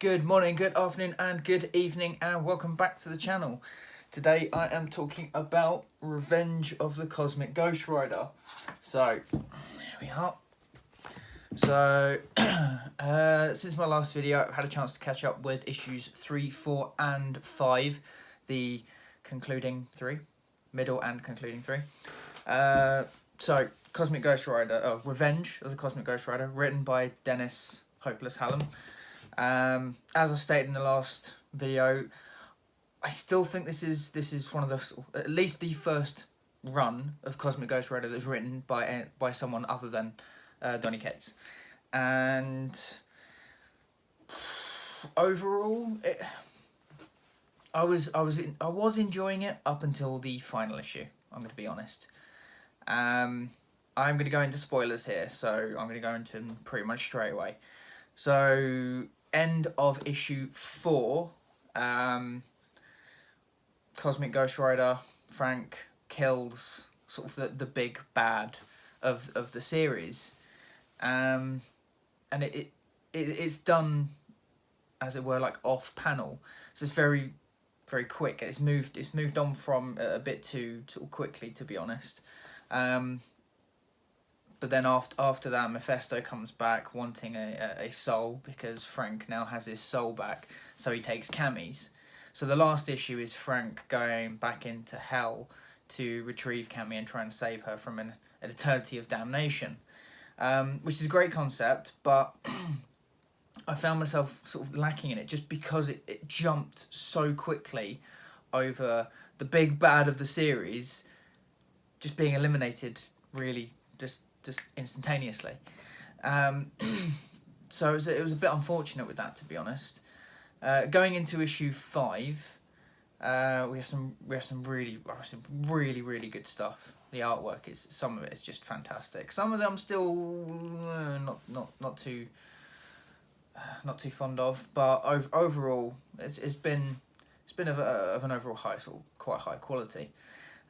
Good morning, good afternoon and good evening and welcome back to the channel. Today I am talking about Revenge of the Cosmic Ghost Rider. So, here we are. So, since my last video I've had a chance to catch up with issues 3, 4 and 5. The concluding 3. Middle and concluding 3. So, Cosmic Ghost Rider, Revenge of the Cosmic Ghost Rider, written by Dennis Hallum. As I stated in the last video, I still think this is one of the, at least the first run of Cosmic Ghost Rider that's written by someone other than Donny Cates, and overall, I was enjoying it up until the final issue. I'm going to be honest. I'm going to go into spoilers here, so I'm going to go into them pretty much straight away. So, end of issue 4, Cosmic Ghost Rider, Frank kills sort of the big bad of the series, and it's done, as it were, like off panel. So it's very quick. It's moved on from a bit too quickly, to be honest. But then after that, Mephisto comes back wanting a soul, because Frank now has his soul back, so he takes Cammy's. So the last issue is Frank going back into hell to retrieve Cammy and try and save her from an eternity of damnation, which is a great concept, but I found myself sort of lacking in it just because it jumped so quickly over the big bad of the series just being eliminated really just instantaneously. So it was a bit unfortunate with that, to be honest. Going into issue 5, we have some really good stuff. The artwork some of it is just fantastic. Some of them I'm still not too fond of, but overall it's been of an overall quite high quality.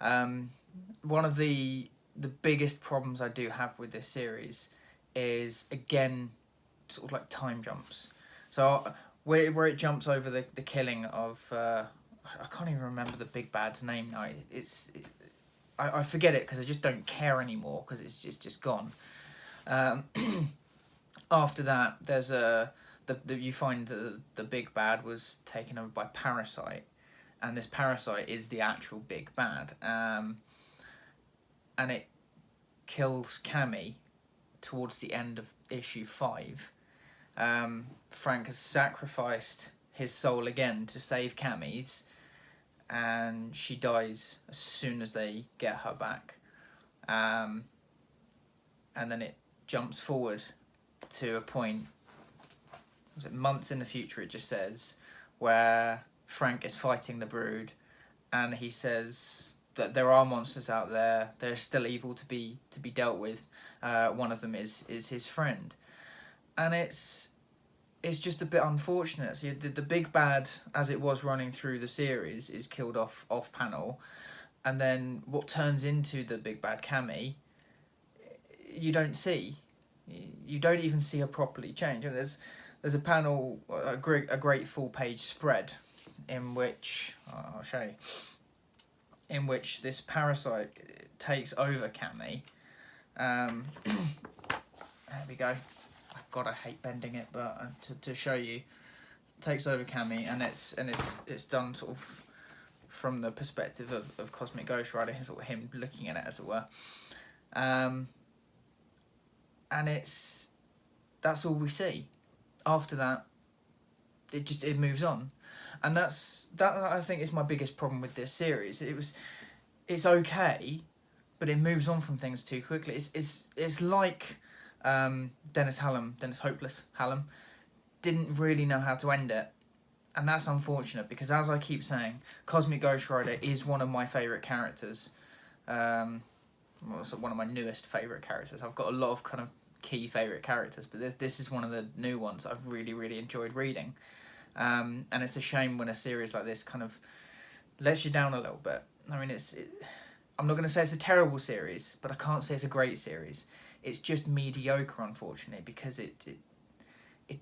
One of the biggest problems I do have with this series is, again, sort of like time jumps. So where it jumps over the killing of, I can't even remember the big bad's name now. I forget it because I just don't care anymore because it's just gone. After that, there's you find the big bad was taken over by Parasite, and this Parasite is the actual big bad. And it kills Cammy towards the end of issue 5. Frank has sacrificed his soul again to save Cammy's, and she dies as soon as they get her back. And then it jumps forward to a point, was it months in the future, it just says, where Frank is fighting the Brood, and he says that there are monsters out there. They're still evil to be dealt with. One of them is his friend, and it's just a bit unfortunate. So the big bad, as it was running through the series, is killed off panel, and then what turns into the big bad Cammy, you don't see. You don't even see her properly change. And there's a panel, a great full page spread, in which I'll show you, in which this Parasite takes over Cammy. There we go. God, I hate bending it, but to show you, takes over Cammy, and it's done sort of from the perspective of Cosmic Ghost Rider, sort of him looking at it, as it were. And that's all we see. After that, it moves on. And that I think is my biggest problem with this series. It's okay, but it moves on from things too quickly. It's like Dennis Hallum didn't really know how to end it, and that's unfortunate because, as I keep saying, Cosmic Ghost Rider is one of my favourite characters. Well, it's one of my newest favourite characters. I've got a lot of kind of key favourite characters, but this is one of the new ones I've really enjoyed reading. And it's a shame when a series like this kind of lets you down a little bit. I mean, I'm not going to say it's a terrible series, but I can't say it's a great series. It's just mediocre, unfortunately, because it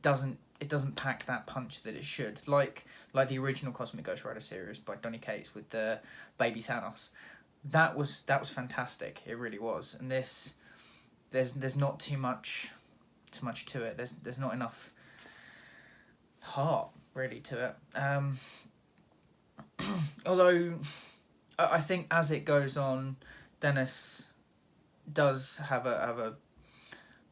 doesn't it doesn't pack that punch that it should. Like the original Cosmic Ghost Rider series by Donny Cates with the baby Thanos. That was fantastic. It really was. And this, there's not too much to it. There's not enough heart really to it. Although I think as it goes on, Dennis does have a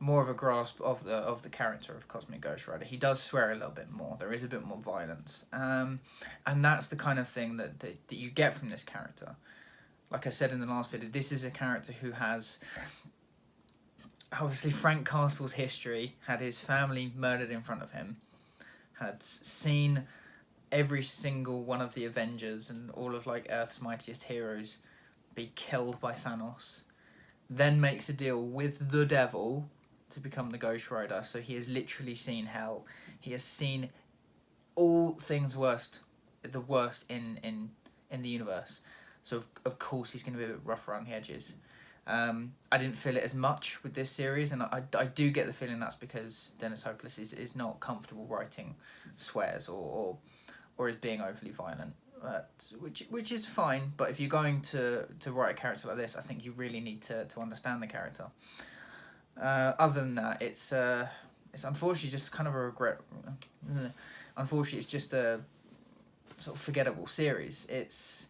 more of a grasp of the character of Cosmic Ghost Rider. He does swear a little bit more. There is a bit more violence, and that's the kind of thing that you get from this character. Like I said in the last video, this is a character who has obviously Frank Castle's history, had his family murdered in front of him, had seen every single one of the Avengers and all of like Earth's mightiest heroes be killed by Thanos, then makes a deal with the devil to become the Ghost Rider. So he has literally seen hell. He has seen all things worst, the worst in the universe. So of course he's going to be a bit rough around the edges. I didn't feel it as much with this series, and I do get the feeling that's because Dennis Hopeless is not comfortable writing swears or is being overly violent. Which is fine, but if you're going to write a character like this, I think you really need to understand the character. Other than that, it's unfortunately just kind of a regret. Unfortunately, it's just a sort of forgettable series. It's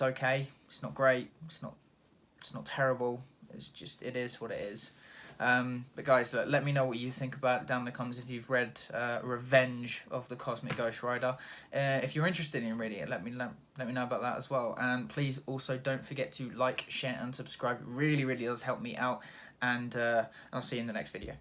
okay. It's not great. It's not terrible. It is what it is. But guys, let me know what you think about it down in the comments if you've read Revenge of the Cosmic Ghost Rider. If you're interested in reading it, let me know about that as well. And please also don't forget to like, share and subscribe. It really, really does help me out. And I'll see you in the next video.